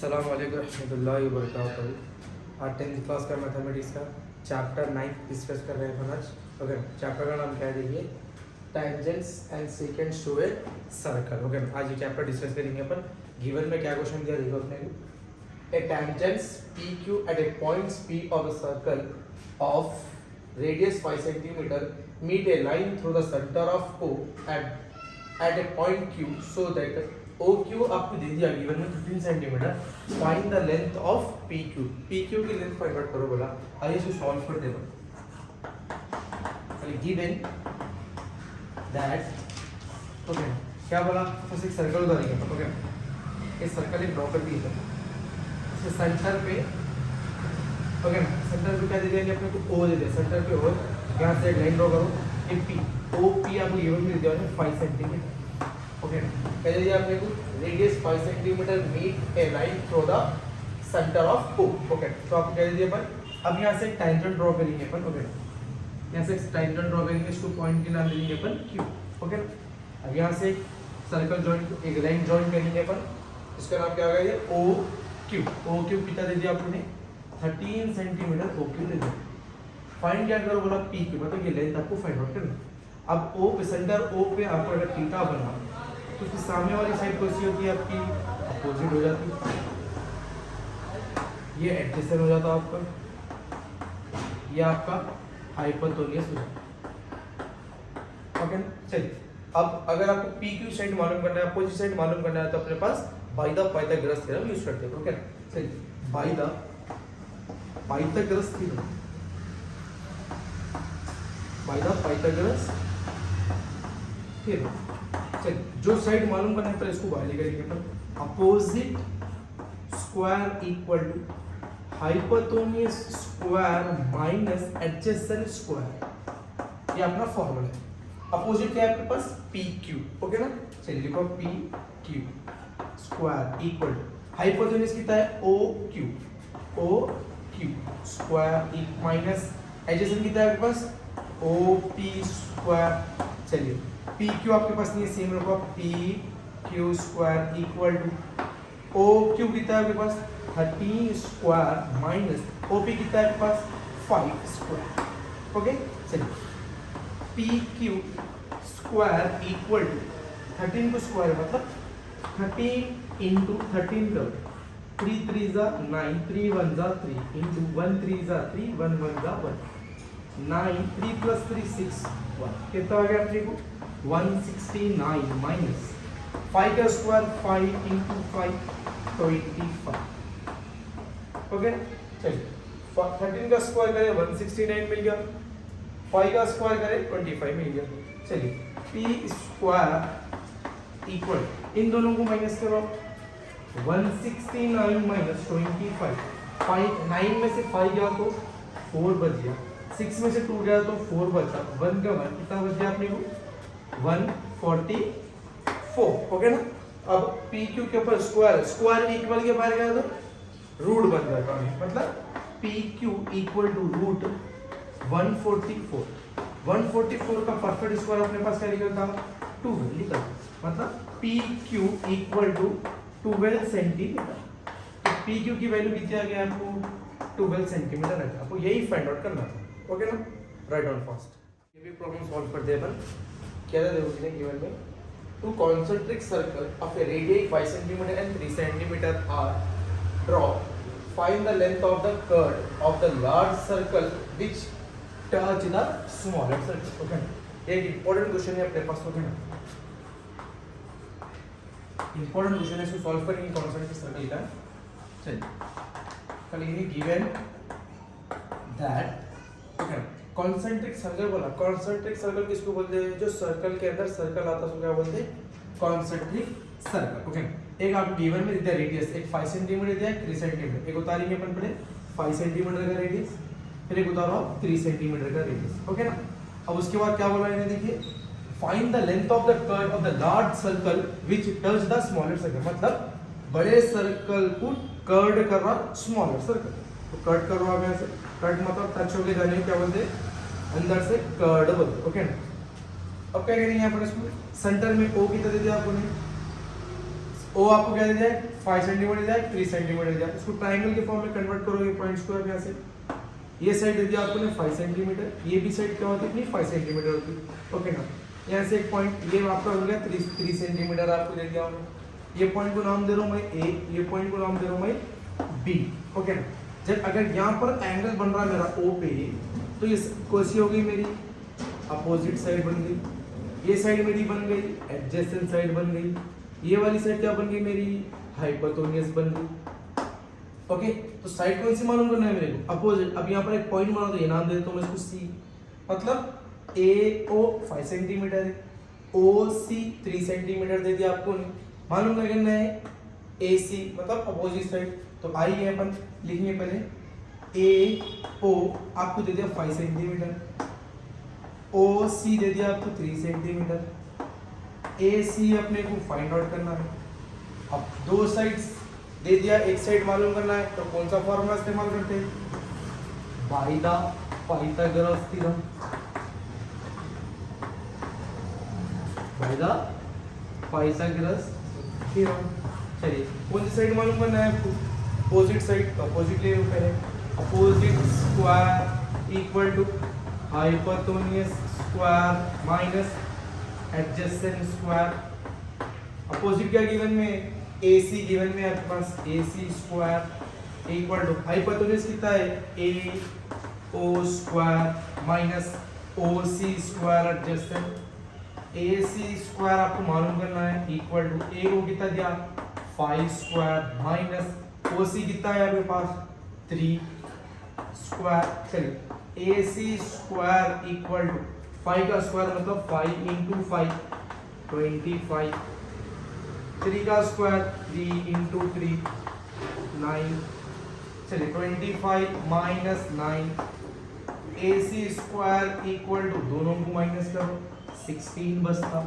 अस्सलाम वालेकुम रहमतुल्लाहि व बरकातहू। आज 10th क्लास का मैथमेटिक्स का चैप्टर 9 डिस्कस कर रहे हैं अपन आज। ओके, चैप्टर का नाम क्या है देखिए, tangents and secants to a circle. Okay, आज ये चैप्टर डिस्कस करेंगे अपन। गिवन में क्या क्वेश्चन दिया देखो अपने को, a tangents P Q at a points P of a circle of radius 5 centimetre meet a line through the centre of O at a point Q so that O Q आपको दे दिया given में 15 centimetre. Find the length of P Q, P Q की length find out करो बोला। आइए इसको solve कर दे। गिवन दैट ओके क्या बोला, बस एक सर्कल उधर है। ओके, इस सर्कल एक ड्रॉ कर दिया इसके सेंटर पे। ओके ना, सेंटर पे क्या दे दिया अपने को, ओ दे दिया सेंटर पे। ओ यहाँ से एक लाइन ड्रॉ करो, ये पी ओ पी आपको गिवन में दे दिया है 5 सेंटीमीटर। ओके, कह दिया आपने को radius 5 centimetre meet a line through the centre of O. Okay, तो आपको कह दिया अपन अब यहाँ से एक टेंजेंट ड्रॉ करेंगे अपन। ओके, यहाँ से टेंजेंट ड्रॉ करेंगे, इसको पॉइंट के नाम देंगे अपन क्यू। ओके, अब यहाँ से एक सर्कल जॉइंट, एक लाइन जॉइंट करेंगे अपन, इसका नाम क्या होगा ये ओ क्यू। ओ क्यू कितना दे दिया आपने 13 सेंटीमीटर ओ क्यू दे दिया। फाइंड क्या करो बोला पी क्यू, मतलब ये लेंथ आपको फाइंड आउट करना। अब ओ पे सेंटर ओ पे आपको अगर थीटा बना तो उसकी सामने वाली साइड कौन सी होती है आपकी, अपोजिट हो जाती है। ये एडजेसेंट हो जाता है आपका, ये आपका हाइपोटेन्यूज हो जाता है। ओके चलिए, अब अगर आपको पी क्यू साइड मालूम करना है, अपोजिट साइड मालूम करना है, तो अपने पास by the Pythagoras theorem use करते हैं। ओके चलिए, by the Pythagoras theorem, by the Pythagoras theorem. चलिए, जो साइड मालूम करना है तो इसको बाय करेंगे अपन। Opposite square equal to hypotenuse square minus adjacent square, ये अपना फॉर्मूला है। अपोजिट क्या है आपके पास, पी क्यू। ओके ना, चलिए लिखो P Q square equal to hypotenuse कितना है O Q, O Q square minus adjacent कितना है आपके पास ओ पी स्क्वायर। चलिए, पी क्यू आपके पास नहीं है, सेम रखो P Q square equal to O Q कितना है आपके पास 13 स्क्वायर माइनस ओ पी कितना है आपके पास 5 स्क्वायर। ओके चलिए, P Q square equal to 13 को स्क्वायर मतलब 13 इंटू 13 करो, 3 3 जा 9, 3 1 जा 3 इंटू 1 3 जा 3, 1 1 जा 1, 9 3 प्लस 3 6 1, कितना आ गया अपने को 169 माइनस 5 का स्क्वायर 5 इंटू 5 25। ओके चलिए, 13 का स्क्वायर करें 169 मिल गया, 5 का स्क्वायर करें 25 मिल गया। चलिए, पी स्क्वायर इक्वल, इन दोनों को माइनस करो, 169 माइनस 25, 9 में से 5 गया तो 4 बच गया, 6 में से 2 गया तो 4 बचा, 1 का 1 कितना बच गया अपने को 144। ओके ना, अब पी क्यू के ऊपर स्क्वायर, स्क्वायर इक्वल के बाहर गया तो रूट बन जाता है, मतलब P Q equal to root 144। 144 का परफेक्ट स्क्वायर अपने पास क्या निकलता 12 निकलता, मतलब P Q equal to 12 centimetre. तो पी क्यू की वैल्यू कितनी आ गया आपको 12 सेंटीमीटर है। आपको यही फाइंड आउट करना था। ओके ना, राइट ऑन फास्ट। ये भी प्रॉब्लम सॉल्व करते हैं अपन। क्या था देखो गिवन में, two concentric circle of a radius 5 centimetre and 3 centimetre are draw, find the length of the curve of the large circle which touch the smaller circle. Okay, एक इंपॉर्टेंट क्वेश्चन है अपने पास। ओके ना, important question है, इसको solve करेंगे concentric circle का। चलिए, कल ये given that okay, concentric circle बोला। कॉन्सेंट्रिक सर्कल किसको बोलते हैं, जो सर्कल के अंदर सर्कल आता है उसको क्या बोलते हैं, कॉन्सेंट्रिक सर्कल। ओके, एक आप गिवन में दिया रेडियस, एक 5 सेंटीमीटर दिया 3 सेंटीमीटर, एक उतारेंगे अपन पहले 5 सेंटीमीटर का रेडियस, फिर एक उतारो 3 सेंटीमीटर का रेडियस। ओके ना, अब उसके बाद क्या बोला इन्हें देखिए, find the length of the curve of the large circle which touch the smaller circle, मतलब बड़े सर्कल को कर्व कर रहा स्मॉलर सर्कल। तो कट कर रहा है यहाँ से, कट मतलब टच होके जाने क्या बोलते हैं, अंदर से कर्व बोलते। ओके ना, अब क्या करेंगे यहाँ पर, इसको सेंटर में ओ कितना दे दिया आपको ने ओ आपको क्या दे दिया है 5 सेंटीमीटर दिया है 3 सेंटीमीटर दिया है। इसको ट्रायंगल के फॉर्म में कन्वर्ट करोगे पॉइंट स्क्वायर यहाँ से ये साइड दे दिया आपको ने 5 सेंटीमीटर, ये भी साइड क्या होती है अपनी 5 सेंटीमीटर होती है। ओके ना, यहाँ से एक पॉइंट ये आपका हो गया 3 सेंटीमीटर आपको दे दिया हमने। ये पॉइंट को नाम दे रहा हूँ मैं ए, ये पॉइंट को नाम दे रहा हूँ मैं बी। ओके ना, जब अगर यहाँ पर एंगल बन रहा है मेरा ओ पे तो ये कौन सी हो गई मेरी अपोजिट साइड बन गई, ये साइड मेरी बन गई एडजेसेंट साइड बन गई, ये वाली साइड क्या बन गई मेरी हाइपोटेन्यूज बन गई। ओके, तो साइड कौन सी मालूम करना है मेरे को अपोजिट। अब यहाँ पर एक पॉइंट बना तो ये नाम दे देता हूँ मैं इसको सी, मतलब ए ओ 5 सेंटीमीटर है, ओ सी 3 सेंटीमीटर दे दिया आपको, मालूम क्या करना है ए सी मतलब अपोजिट साइड। तो आइए अपन लिखेंगे पहले ए ओ आपको दे दिया 5 सेंटीमीटर, ओ सी दे दिया आपको 3 सेंटीमीटर, ए सी अपने को फाइंड आउट करना है। अब दो साइड्स दे दिया, एक साइड मालूम करना है तो कौन सा फॉर्मूला इस्तेमाल करते हैं bye the Pythagoras theorem, by the Pythagoras theorem. चलिए कौन सी साइड मालूम करना है आपको अपोजिट साइड, तो अपोजिट ले लो पहले। Opposite square equal to hypotenuse square minus adjacent square. Opposite क्या गिवन में AC गिवन में आपके पास AC square equal to hypotenuse कितना है AO square minus OC square adjacent. AC square आपको मालूम करना है इक्वल टू A को कितना दिया 5 स्क्वायर माइनस OC कितना है आपके पास 3 स्क्वायर। चलिए AC स्क्वायर इक्वल टू 5 का स्क्वायर मतलब 5 इंटू 5 25, 3 का स्क्वायर 3 इंटू 3 9। चलिए 25 माइनस 9 AC स्क्वायर इक्वल टू दोनों को माइनस करो 16 बचता।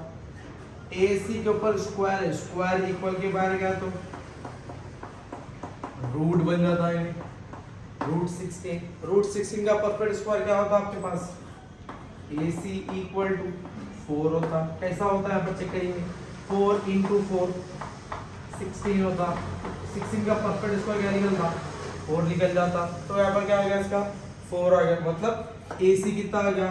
AC के ऊपर स्क्वायर है, स्क्वायर इक्वल के बाहर गया तो रूट बन जाता है रूट 16। रूट 16 का परफेक्ट स्क्वायर क्या होता है आपके पास AC इक्वल टू 4 होता। कैसा होता है आप चेक करेंगे 4 इंटू 4 16 होता। 16 का परफेक्ट स्क्वायर क्या निकलता 4 निकल जाता। तो यहाँ पर क्या आ गया इसका 4 आ गया, मतलब AC कितना आ गया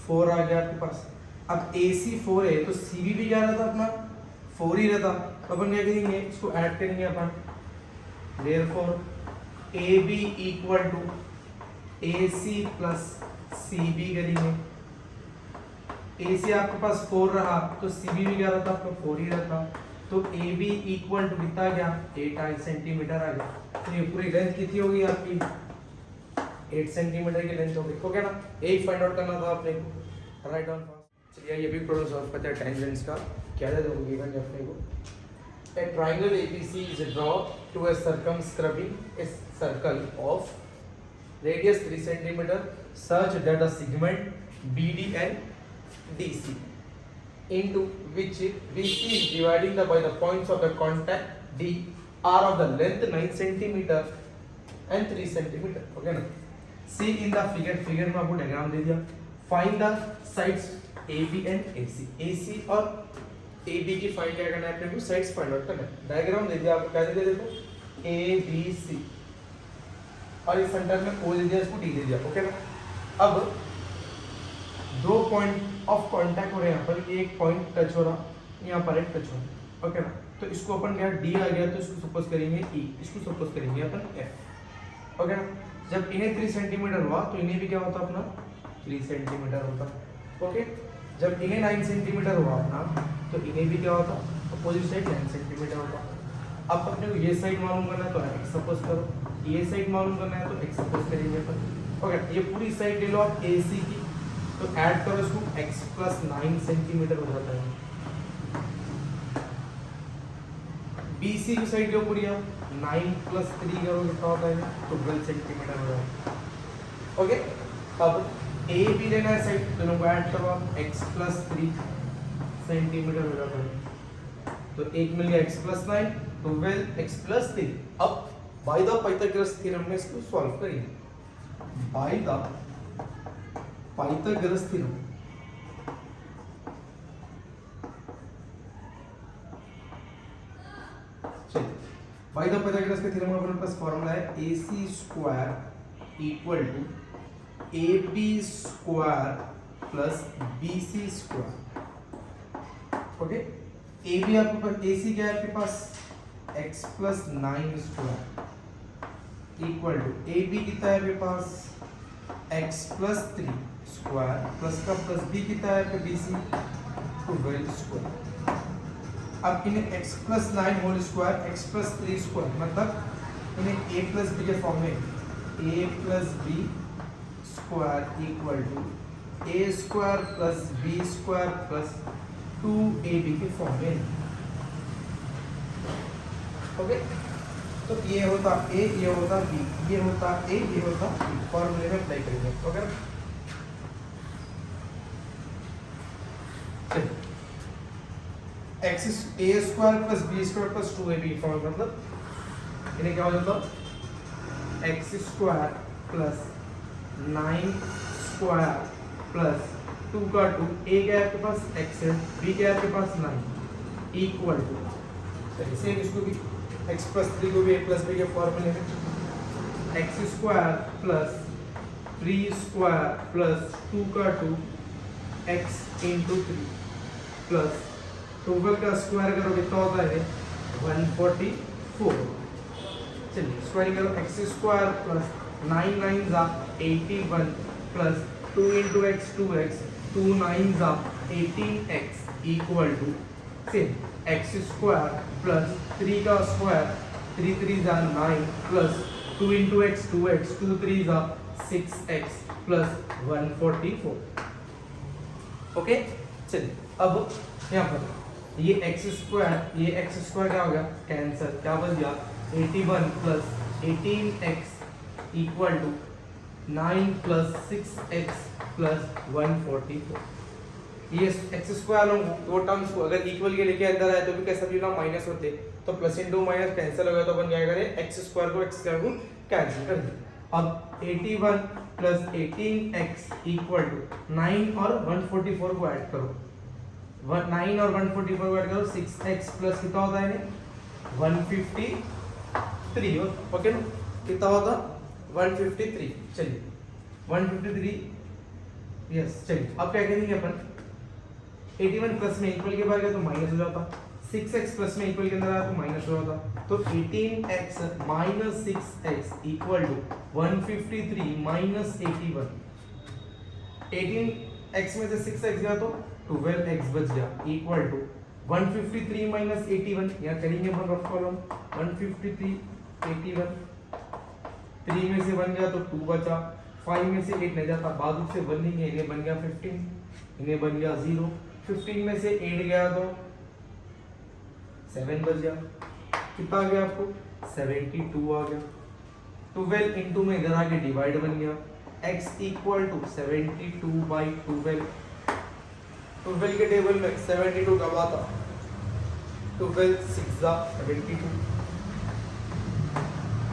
4 आ गया आपके पास। अब AC 4 है तो CB भी क्या रहता अपना 4 ही रहता। तो अपन क्या करेंगे इसको ऐड करेंगे अपन, therefore AB equal to AC plus CB करेंगे। AC आपके पास 4 रहा तो CB भी क्या रहता आपका 4 ही रहता। तो AB इक्वल टू कितना आ गया 8 सेंटीमीटर आ गया। तो ये पूरी लेंथ कितनी होगी आपकी 8 सेंटीमीटर की लेंथ होगी। ओके ना, एक फाइंड आउट करना था आपने को, राइट डाउन फास्ट। चलिए ये भी प्रॉब्लम सॉल्व करते हैं। टेंजेंट्स का क्या दे दोगे गिवन है अपने को, a triangle ABC is drawn to a circumscribing a circle of radius 3 cm such that the segment BD and DC into which BC is dividing by the points of the contact D are of the length 9 cm and 3 cm. Okay ना, see in the figure में आपको diagram दे दिया। find the sides AB and AC, AC और AB की find क्या करना है अपने को साइड्स फाइंड आउट करना है। डायग्राम दे दिया आपको, क्या दे दिया देखो ABC और इस सेंटर में O दे दिया, इसको D दे दिया। ओके ना, अब दो पॉइंट ऑफ कांटेक्ट हो रहे हैं यहाँ पर, एक पॉइंट टच हो रहा, यहाँ पर एक टच हो रहा। ओके ना, तो इसको अपन क्या D आ गया तो इसको सपोज करेंगे E, इसको सपोज करेंगे अपन F। ओके ना, जब इन्हें 3 सेंटीमीटर हुआ तो इन्हें भी क्या होता अपना 3 सेंटीमीटर होता। ओके, जब इन्हें 9 सेंटीमीटर हुआ अपना तो इन्हें भी क्या होता अपोजिट साइड 9 सेंटीमीटर होता। अब अपने को ये साइड मालूम करना है तो x सपोज करो, ये साइड मालूम करना है तो x सपोज करेंगे अपन। ओके, ये पूरी साइड ले लो आप AC की, तो ऐड करो इसको x प्लस 9 सेंटीमीटर हो जाता है। BC की साइड जो पूरी आप 9 प्लस 3 करो कितना होता है 12 सेंटीमीटर हो जाता है। ओके, अब A भी लेना है साइड, दोनों को ऐड करो x प्लस 3 सेंटीमीटर हो जाता है। तो एक मिल गया x प्लस 9 12 x प्लस 3। अब बाय द पाइथागोरस थ्योरम में इसको सॉल्व करेंगे। By the Pythagoras theorem by the Pythagoras के थ्योरम का अपने पास फॉर्मूला है AC square equal to AB square plus BC square. Okay, AB आपके पास AC क्या है आपके पास x plus 9 square equal to AB कितना है आपके पास x प्लस 3 स्क्वायर प्लस का प्लस B कितना है आपके BC 12 स्क्वायर। अब इन्हें x plus 9 whole square x plus 3 square मतलब इन्हें a प्लस b के फॉर्म में a plus b square equal to a square plus b square plus 2ab के फॉर्म में। ओके, तो ये होता a, ये होता b, ये होता a, ये होता b, फॉर्मूले में अप्लाई करेंगे। Okay, x a square plus b square plus 2ab form मतलब इन्हें क्या हो जाता x square plus 9 square plus 2 का 2, a क्या है आपके पास x है, b क्या है आपके पास 9 इक्वल टू, चलिए सेम इसको भी x प्लस 3 को भी a प्लस b के फॉर्मूले में x square plus 3 square plus 2 का 2 x इंटू 3 प्लस 12 का स्क्वायर करो कितना होता है 144। चलिए स्क्वायर करो x स्क्वायर प्लस 9 9 जा 81 प्लस 2 इंटू x 2x 2 9 जा 18x equal to same x square plus 3 का स्क्वायर 3 3 जा 9 प्लस 2 इंटू x 2x 2 3 जा 6x प्लस 144। ओके, चलिए अब यहाँ पर ये x स्क्वायर क्या हो गया कैंसर, क्या बच गया 81 plus 18x equal to 9 plus 6x plus 144। ये x स्क्वायर दो टर्म्स को अगर इक्वल के लेके अंदर आए तो भी कैसा भी ना माइनस होते, तो प्लस इंटू माइनस कैंसिल हो गया तो अपन क्या करें x स्क्वायर को x स्क्वायर को कैंसिल कर दें। अब 81 प्लस 18x इक्वल टू 9 और 144 को ऐड करो, 9 और 144 को ऐड करो 6x प्लस कितना होता है 153। ओके ना, कितना होता 153। चलिए 153 यस। चलिए अब क्या करेंगे अपन 81 प्लस में इक्वल के बाहर गया तो माइनस हो जाता, 6x प्लस में इक्वल के अंदर आया तो माइनस हो जाता, तो 18x minus 6x equal to 153 minus 81। 18x में से 6x गया तो 12x बच गया इक्वल टू 153 माइनस 81। यहाँ करेंगे अपन रफ कॉलम 153 81, 3 में से 1 गया तो 2 बचा, 5 में से 8 नहीं जाता, बाद से 1 नहीं है, इन्हें बन गया 15, इन्हें बन गया 0, 15 में से 8 गया तो 7 बच गया, कितना आ गया आपको 72 आ गया। 12 इंटू में इधर आके डिवाइड बन गया, x इक्वल टू 72 बाई 12। 12 के टेबल में 72 कब आता 12 6 जा 72,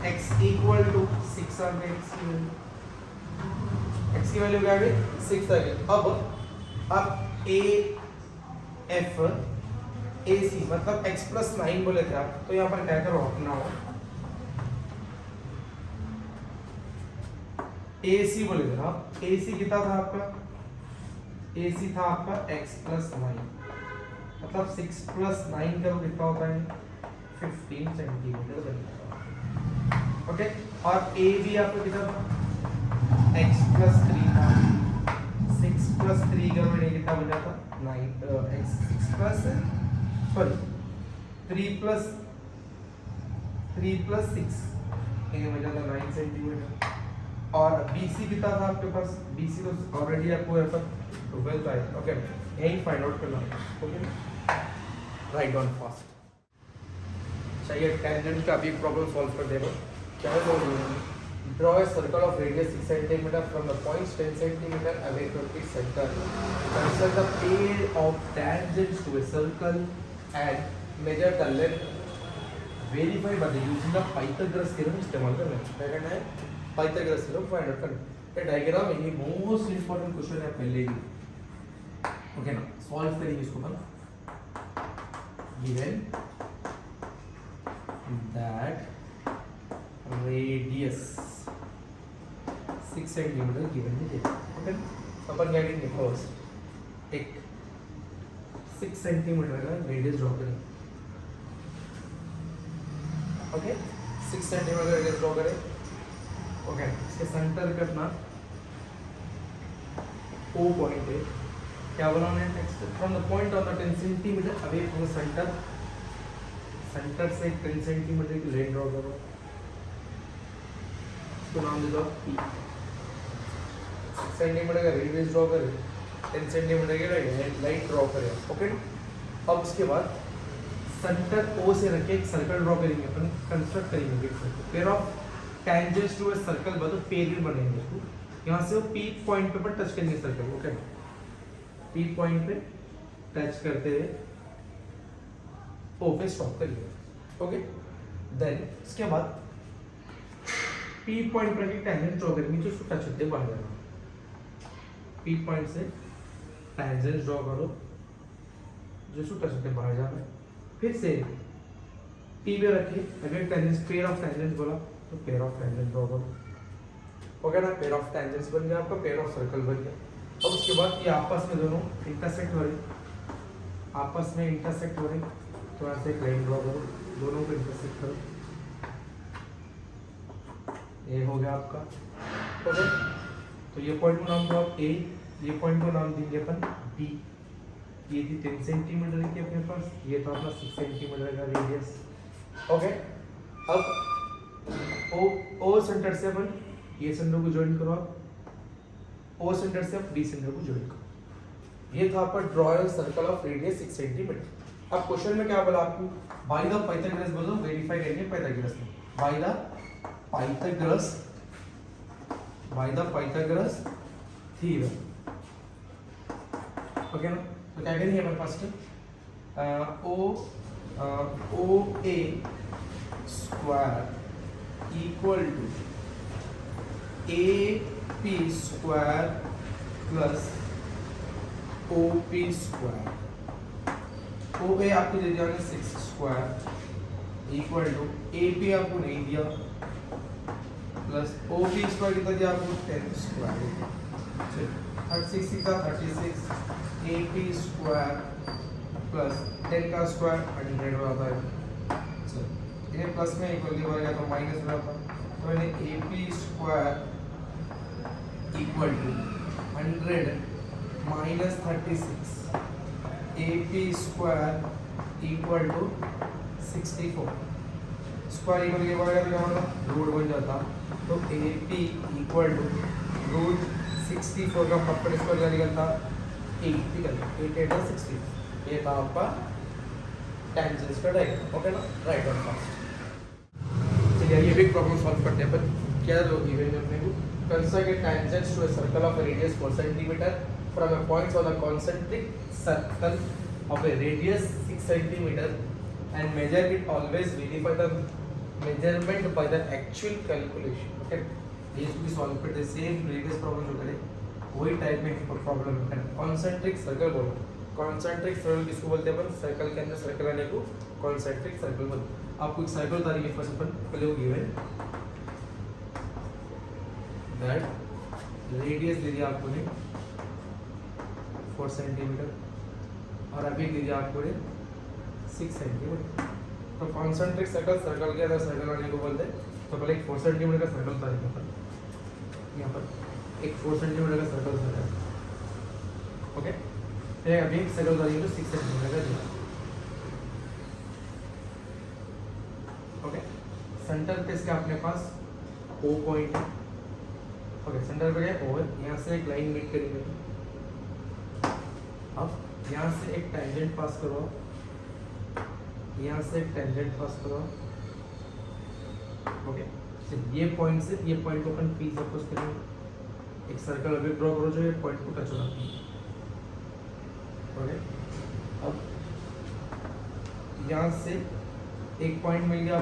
x इक्वल टू 6 आ गया, x की वैल्यू क्या आ गई 6 आ गई। अब a f a c मतलब x प्लस 9 बोले थे आप, तो यहाँ पर क्या करो अपना a c बोले थे ना, a c कितना था आपका a c था आपका x प्लस 9 मतलब 6 प्लस 9 करो कितना होता है 15 सेंटीमीटर बनेगा। ओके, और a भी आपका कितना था x प्लस 3 था, 6 प्लस 3 करो ये कितना बन जाता 9 x 6 प्लस सॉरी 3 प्लस 6 ये बन जाता 9 सेंटीमीटर। और BC कितना था आपके पास, BC तो ऑलरेडी आपको यहाँ पर 12 आया। ओके, यही फाइंड आउट करना है। Okay, write down fast. चाहिए टेंजेंट का भी प्रॉब्लम सॉल्व कर देगा। क्या है तो draw a circle of radius 6 centimetre from the points 10 centimetre away from its centre. Consider the pair of tangents to a circle and measure the length verify by the using the Pythagoras theorem इस्तेमाल करना है। क्या करना है Pythagoras theorem find out करना है। Diagram ये most important question है पहले ही। ओके ना, सॉल्व करेंगे इसको। Given that radius 6 centimetre given है। ओके, अपन क्या करेंगे, फर्स्ट एक 6 सेंटीमीटर का रेडियस ड्रॉ करें। ओके, 6 सेंटीमीटर रेडियस ड्रॉ करें। ओके, इसके सेंटर करना O पॉइंट है, क्या बनाना है, next from the point on the 10 centimetre away from the centre, centre से 10 सेंटीमीटर की लाइन ड्रॉ करो, इसको नाम दे दो P। 6 सेंटीमीटर का रेडियस ड्रॉ करें, 10 सेंटीमीटर की लाइन ड्रॉ करें। ओके, अब उसके बाद सेंटर O से रखे एक सर्कल ड्रॉ करेंगे, अपन कंस्ट्रक्ट करेंगे एक circle, pair of tangents to a circle मतलब पेयर बनेंगे उसको। यहाँ से वो P पॉइंट पे टच करेंगे सर्कल। ओके, P पॉइंट पे टच करते हुए O पे स्टॉप करिए। ओके, देन इसके बाद P पॉइंट पर एक टेंजेंट ड्रॉ करेंगे जो उसको टच होते बाहर जाना। P पॉइंट से टेंजेंट ड्रॉ करो जो उसको टच होते बाहर जाना है। फिर से P पे रखिए, अगर टेंजेंट पेयर ऑफ टेंजेंट बोला तो पेयर ऑफ टेंजेंट ड्रॉ करो। ओके ना, पेयर ऑफ टेंजेंट्स बन गया आपका, पेयर ऑफ सर्कल बन गया। अब उसके बाद ये आपस में दोनों इंटरसेक्ट हो रहे, आपस में इंटरसेक्ट हो रहे, तो यहाँ से एक लाइन ड्रॉ करो, दोनों को इंटरसेक्ट करो, ये हो गया आपका। ओके, तो ये पॉइंट को नाम दो आप A, ये पॉइंट को नाम देंगे अपन B। ये थी 10 सेंटीमीटर की अपने पास, ये था अपना 6 सेंटीमीटर का रेडियस। ओके, अब O सेंटर से अपन ये सेंटर को ज्वाइन करो, आप O सेंटर से आप D सेंटर को ज्वाइन करो। ये था आपका draw a circle of radius 6 centimetre. अब क्वेश्चन में क्या बोला आपको, बाय द पाइथागोरस बोलो, वेरीफाई करेंगे पाइथागोरस में, by the Pythagoras theorem. Okay ना, तो क्या करेंगे अपन first OA square equal to AP square plus OP square. OA आपको दे दिया 6 स्क्वायर इक्वल टू AP आपको नहीं दिया प्लस OP स्क्वायर कितना दिया आपको 10 स्क्वायर। 36 का 36, AP स्क्वायर प्लस 10 का स्क्वायर 100 होता है। इन्हें प्लस में इक्वल दिया तो माइनस में आता है, तो मैंने AP square equal to 100 minus 36, AP square equal to 64। Square equal के बाद क्या होगा, रूट बन जाता, तो AP इक्वल टू रूट 64 का फैक्टर स्क्वायर क्या निकलता 8 निकलता, 8 8 60। ये था आपका टेंजेंट्स का डायग्राम। ओके ना, राइट और फास्ट। चलिए ये भी प्रॉब्लम सॉल्व करते हैं अपन। क्या जो गिवन है अपने को, construct a tangents to a circle of a radius 4 centimetre from a point on the concentric circle of a radius 6 centimetre and measure it, always verify the measurement by the actual calculation. Okay, ये भी solve करते same previous problem जो करे वही type में problem है। Concentric circle बोलो, concentric circle किसको बोलते हैं अपन, सर्कल के अंदर सर्कल आने को कॉन्सेंट्रिक सर्कल बोलते हैं। आपको एक सर्कल बता रही है फर्स्ट अपन पहले वो गिवन दैट रेडियस दे दिया आपको ने 4 सेंटीमीटर और अभी दे दिया आपको ने 6 सेंटीमीटर। तो कॉन्सेंट्रिक सर्कल, सर्कल के अंदर सर्कल आने को बोलते हैं। तो पहले एक 4 सेंटीमीटर का सर्कल बता रही है यहाँ पर एक 4 सेंटीमीटर का सर्कल बता है। ओके, फिर अभी एक सर्कल बता रही है जो 6 सेंटीमीटर का दिया। ओके, सेंटर पे इसका अपने पास O पॉइंट है। ओके, सेंटर पे क्या O है, यहाँ से एक लाइन मीट करेंगे। अब यहाँ से एक टेंजेंट पास करो, यहाँ से एक टेंजेंट पास करो। ओके, ये पॉइंट से ये पॉइंट को अपन P सपोज करेंगे, एक सर्कल अभी ड्रॉ करो जो ये पॉइंट को टच हो रहा है। ओके, अब यहाँ से एक पॉइंट मिल गया,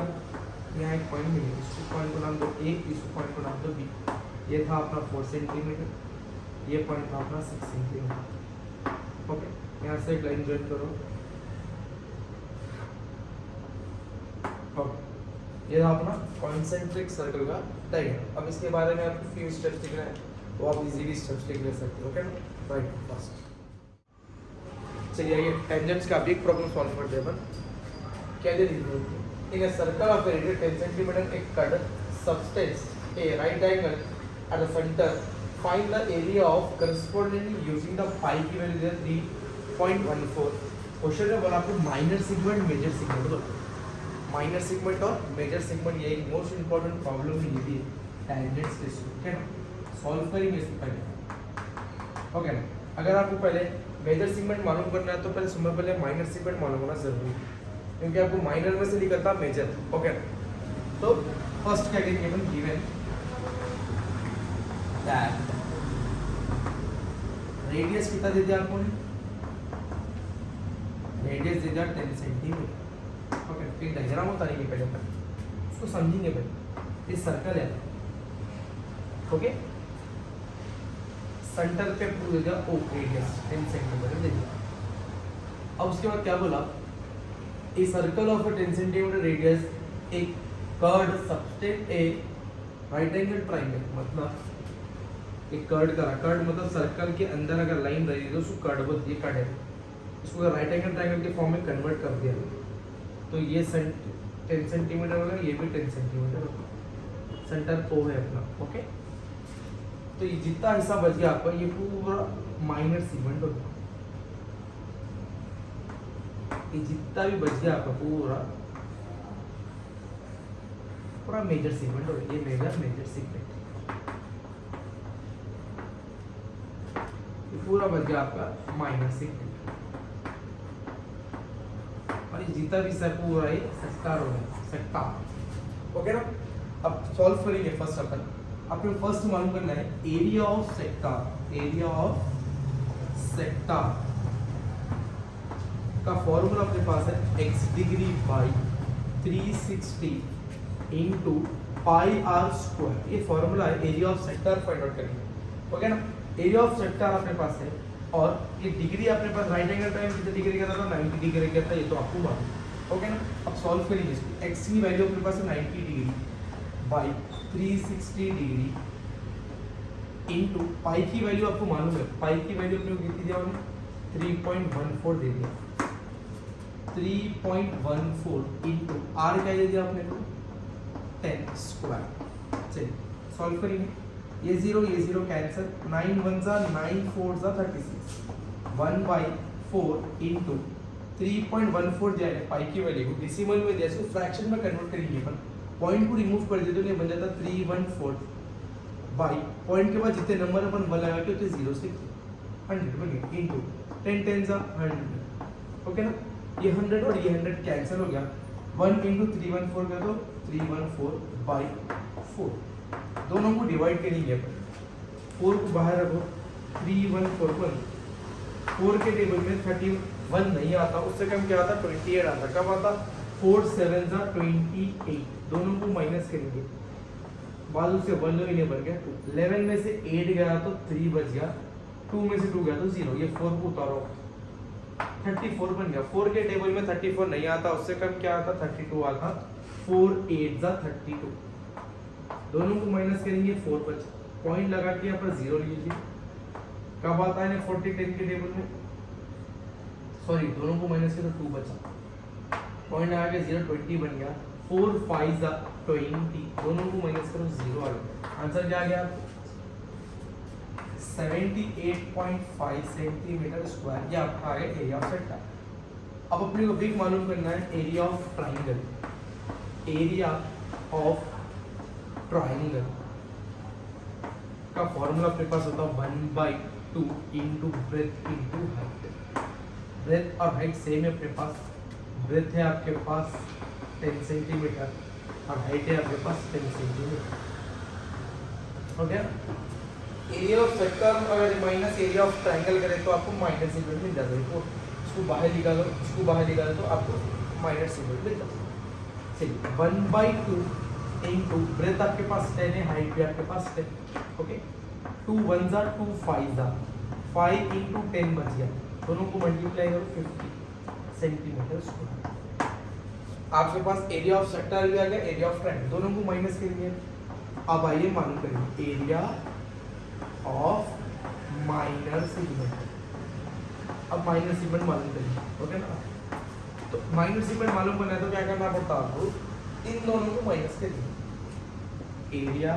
यहाँ एक पॉइंट मिल गया, इस पॉइंट को नाम दो A, इस पॉइंट को नाम दो B। ये था अपना 4 सेंटीमीटर, ये पॉइंट था अपना 6 सेंटीमीटर। ओके, यहाँ से एक लाइन ज्वाइन करो। ओके, ये रहा अपना कॉन्सेंट्रिक सर्कल का डायग्राम। अब इसके बारे में आपको फ्यू स्टेप्स लिखना है तो आप इजीली स्टेप्स लिख ले सकते हो। ओके ना, राइट फर्स्ट चलिए ये टेंजेंट्स का भी एक प्रॉब्लम सॉल्व करते हैं अपन। क्या दे दी in a circle of radius 10 centimetre एक cut subtends a right angle at the centre find the area of corresponding using the pi की वैल्यू 3.14। क्वेश्चन में बोला आपको माइनर सेगमेंट मेजर सेगमेंट, तो माइनर सेगमेंट और मेजर सेगमेंट ये एक most important problem ही दी टेंजेंट्स के थ्रू। ठीक है ना, सॉल्व करेंगे इसको पहले। ओके ना, अगर आपको पहले मेजर सेगमेंट मालूम करना है तो पहले सुबह पहले माइनर सेगमेंट मालूम होना जरूरी है, क्योंकि आपको माइनर में से निकलता मेजर। ओके ना, तो फर्स्ट क्या करेंगे अपन, गिवन दैट रेडियस कितना दे दिया आपको, रेडियस दे दिया 10 सेंटीमीटर। ओके, फिर डायग्राम होता नहीं पहले अपन उसको समझेंगे पहले। ये सर्कल है, ओके, सेंटर पे पूरा दे दिया ओ रेडियस 10 सेंटीमीटर दे दिया। अब उसके बाद क्या बोला, ए सर्कल ऑफ 10 सेंटीमीटर रेडियस एक कर्ड सबटेंड ए राइट एंगल ट्रायंगल, मतलब एक कर्ड करा, कर्ड मतलब सर्कल के अंदर अगर लाइन रही तो उसको कर्ड बोलते हैं। कर्ड है, इसको अगर राइट एंगल ट्रायंगल के फॉर्म में कन्वर्ट कर दिया तो ये 10 सेंटीमीटर होगा, ये भी 10 सेंटीमीटर होगा, सेंटर ओ है अपना। ओके, तो ये जितना हिस्सा बच गया आपका ये पूरा माइनर सेगमेंट हो गया, ये जितना भी बच गया आपका पूरा पूरा मेजर सेगमेंट हो गया, ये मेजर सेगमेंट, ये पूरा बच गया आपका माइनर सेगमेंट, और ये जितना भी सब पूरा ये सेक्टर हो गया, सेक्टर। ओके ना, अब सॉल्व करेंगे। फर्स्ट अपन आपको फर्स्ट मालूम करना है area of sector. Area of sector का फॉर्मूला अपने पास है x degree by 360 into pi are square. ये फॉर्मूला है area of sector find out करेंगे। ओके ना, एरिया ऑफ सेक्टर अपने पास है और ये डिग्री अपने पास राइट एंगल ट्रायंगल कितने डिग्री का था, 90 डिग्री का था, ये तो आपको मालूम। ओके ना, अब सॉल्व करेंगे इसको। x की वैल्यू अपने पास है 90 degree by 360 degree into pi की वैल्यू आपको मालूम है, पाई की वैल्यू अपने को कितनी दिया हमने, 3.14 दे दिया। 3.14 इंटू आर क्या दे दिया आपने को, 10 स्क्वायर। चलिए सॉल्व करेंगे। ये जीरो कैंसिल, 9 1 जा 9 4 जा 36, 1/4 इंटू 3.14 दिया है पाई की वैल्यू को, डेसिमल में दिया, इसको फ्रैक्शन में कन्वर्ट करेंगे अपन। पॉइंट को रिमूव कर देते तो ये बन जाता 3/4 बाई पॉइंट के बाद जितने नंबर अपन 1 लगा के उतने 0 से 100 बन गया इंटू 10 10 जा 100। ओके ना, ये 100 और ये 100 कैंसिल हो गया, 1 इंटू 314 का तो 314/4, दोनों को डिवाइड करेंगे अपन, 4 को बाहर रखो, 314 4 के टेबल में 31 नहीं आता, उससे कम क्या आता, 28 आता। कब आता, 4 7 जा 28, दोनों को माइनस करेंगे, बाजू से 1 ही नहीं बन गया, 11 में से 8 गया तो 3 बच गया, 2 में से 2 गया तो 0, ये 4 को उतारो, 34 बन गया। 4 के टेबल में 34 नहीं आता, उससे कम क्या आता, 32 आता, 4 8 जा 32, दोनों को माइनस करेंगे, 4 बचा, पॉइंट लगा के यहाँ पर 0 लीजिए। कब आता है 40 10 के टेबल में, सॉरी दोनों को माइनस करो, 2 बचा, पॉइंट लगा के 0 20 बन गया, 4 5 जा 20, दोनों को माइनस करो, 0 आ गया। आंसर क्या आ गया, 78.5 सेंटीमीटर स्क्वायर। ये आपका आ गया एरिया ऑफ सेक्टर। अब अपने को बिग मालूम करना है area of triangle. Area of triangle का फॉर्मूला अपने पास होता है 1/2 into breadth into height. Breadth और हाइट सेम है अपने पास, ब्रेथ है आपके पास 10 सेंटीमीटर और हाइट है आपके पास 10 centimetre. Okay, area of sector अगर माइनस एरिया ऑफ ट्राइंगल करें तो आपको माइनस सेगमेंट मिल जाता है, तो इसको बाहर निकालो, इसको बाहर निकालो तो आपको माइनस सेगमेंट मिल जाता है। चलिए 1/2 इंटू ब्रेथ आपके पास 10 है, हाइट भी आपके पास 10। ओके, 2 1 जा 2 5 जा 5 इंटू 10 बच गया, दोनों को मल्टीप्लाई करो 50 सेंटीमीटर स्क्वायर। आपके पास एरिया ऑफ सेक्टर भी आ गया, एरिया ऑफ ट्रायंगल, दोनों को माइनस करेंगे। अब आइए मालूम करेंगे एरिया ऑफ माइनर सेगमेंट। अब माइनर सेगमेंट मालूम करेंगे, ओके ना। तो माइनर सेगमेंट मालूम करना है तो क्या करना पड़ता है आपको, इन दोनों को माइनस करेंगे। Area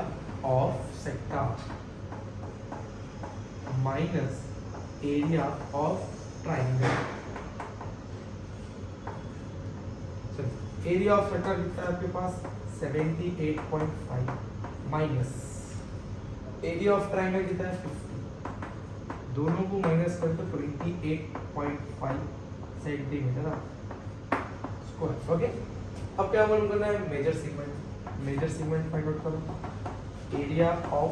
of sector minus area of triangle. Area of sector कितना है आपके पास 78.5 माइनस एरिया ऑफ ट्रायंगल कितना है 50, दोनों को माइनस करें तो 28.5 सेंटीमीटर स्क्वायर। ओके, अब क्या मालूम करना है, major segment. Major segment find out करो, एरिया ऑफ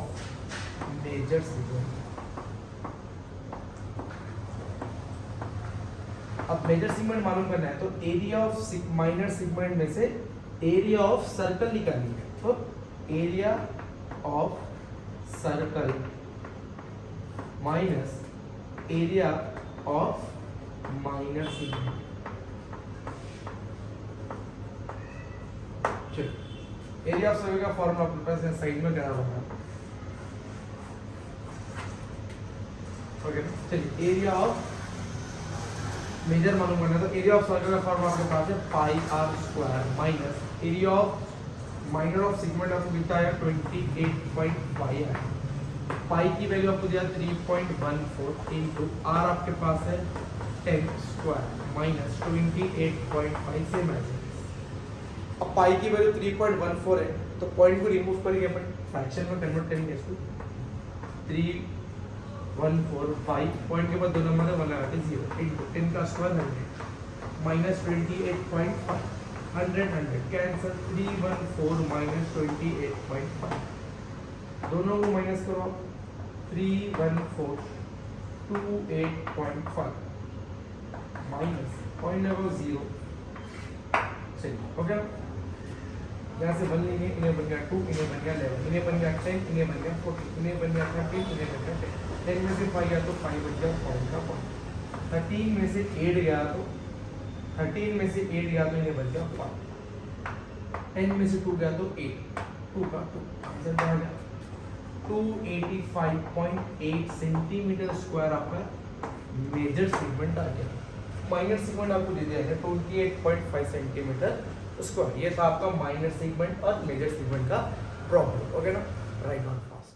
मेजर सेगमेंट। अब मेजर सेगमेंट मालूम करना है तो एरिया ऑफ माइनर सेगमेंट में से एरिया ऑफ सर्कल निकालनी है। तो area of circle minus area of minor segment. चलिए एरिया ऑफ सर्कल का फॉर्मूला आपके पास साइड में करा होगा। ओके, चलिए एरिया ऑफ मेजर मालूम करना है तो एरिया ऑफ सर्कल का फॉर्मूला आपके पास है pi are square minus area of minor of segment आपको कितना है 28.5 है। पाई की वैल्यू आपको दिया 3.14 इनटू आर आपके पास है 10 स्क्वायर माइनस 28.5 सेम है। अब पाई की वैल्यू 3.14 है तो पॉइंट को रिमूव करेंगे अपन, फ्रैक्शन में कन्वर्ट करेंगे इसको। 3.145 पॉइंट के बाद दो नंबर है 1 लगाते 0 इनटू 10 का स्क्वायर 100 माइनस 28.5 100 कैंसिल 314 माइनस 28.5 दोनों को माइनस करो 314 28.5 माइनस पॉइंट लगो 0। चलिए ओके, यहाँ से 1 लेंगे, इन्हें बन गया 2, इन्हें बन गया 11, इन्हें बन गया 10, इन्हें बन गया 14, इन्हें बन गया 13, इन्हें बन गया 10। 10 में से 5 गया तो 5 बन गया पॉइंट का पॉइंट। 13 में से 8 गया तो 13 में से 8 गया तो इन्हें बन गया 5। 10 में से 2 गया तो 8, 2 का 2 आंसर क्या गया 285.8 सेंटीमीटर स्क्वायर आपका मेजर सेगमेंट आ गया। माइनर सेगमेंट आपको दे दिया है 28.5 सेंटीमीटर स्क्वायर। ये था आपका माइनर सेगमेंट और मेजर सेगमेंट का प्रॉब्लम, ओके ना। Right on fast.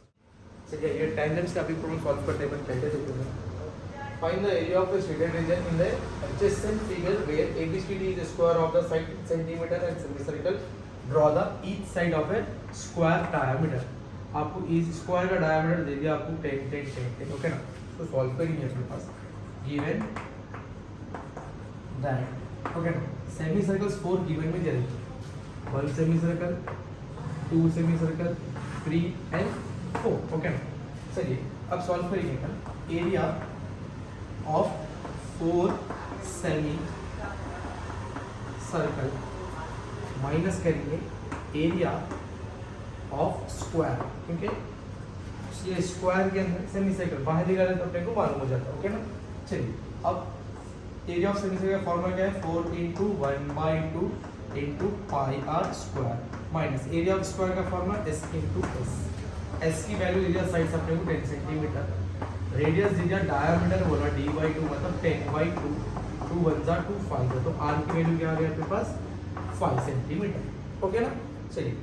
चलिए ये टेंजेंट्स का भी प्रॉब्लम सॉल्व करते हैं, पहले देखते हैं। Find the area of the shaded region in the adjacent figure where ABCD is the square of the side centimeter and semicircle. Draw the each side of a square diameter. आपको इस square का diameter दे दिया आपको 10 10 10 10, okay ना। तो solve करेंगे अपने पास गिवन दैट, ओके ना। सेमी सर्कल्स 4 गिवन में दे रही 1 semi circle 2 semi circle 3 and 4, okay ना। चलिए अब सॉल्व करेंगे अपन area of 4 semi circle minus करेंगे एरिया ऑफ स्क्वायर, ठीक है। ये स्क्वायर के अंदर सेमी सर्कल बाहर निकाले तो अपने को मालूम हो जाता है, ओके ना। चलिए अब एरिया ऑफ सेमी सर्कल का फॉर्मूला क्या है 4 × 1/2 × pi are square minus area of square का फॉर्मूला s × s। s की वैल्यू दे दिया साइड अपने को 10 सेंटीमीटर, रेडियस दे दिया, डायमीटर बोला d/2 मतलब 10/2, 2 1 जा 2 5 तो r की वैल्यू क्या आ गई आपके पास 5 सेंटीमीटर, ओके ना। चलिए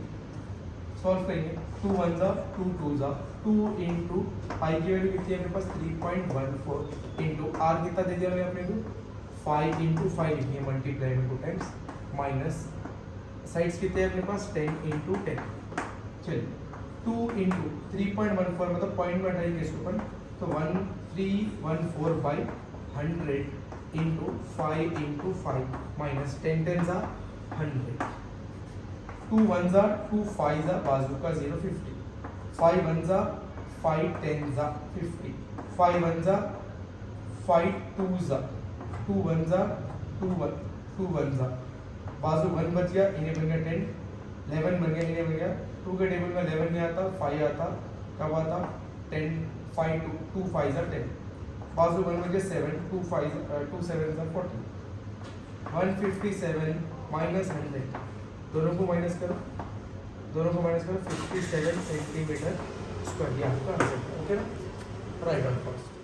सॉल्व करेंगे 2 1 जा 2 2 जा 2 × पाई की वैल्यू कितनी है अपने पास 3.14 × r कितना दे दिया मैंने अपने को 5 × 5 लिखनी है मल्टीप्लाई में 2 टाइम्स माइनस साइड्स कितने हैं अपने पास 10 × 10। चलिए 2 × 3.14 मतलब पॉइंट में हटाएंगे इसको अपन तो 1314/100 × 5 × 5 माइनस 10 10 जा 100, 2 1 जा 2 5 जा बाजू का 0 50, 5 1 जा 5 10 जा 50, 5 1 जा 5 2 जा 2 1 जा 2 1 जा बाजू 1 बच गया, इन्हें बन गया 10, 11 बन गया, इन्हें बन गया 2 के टेबल में 11 नहीं आता 5 आता, कब आता 10 5 2 5 जा 10 बाजू 1 बन गया 7 2 5 2 7 जा 40, 157 माइनस 100, दोनों को माइनस करो, 57 सेंटीमीटर स्क्वायर, ये आपका आंसर है। ओके ना, राइट ऑन फर्स्ट।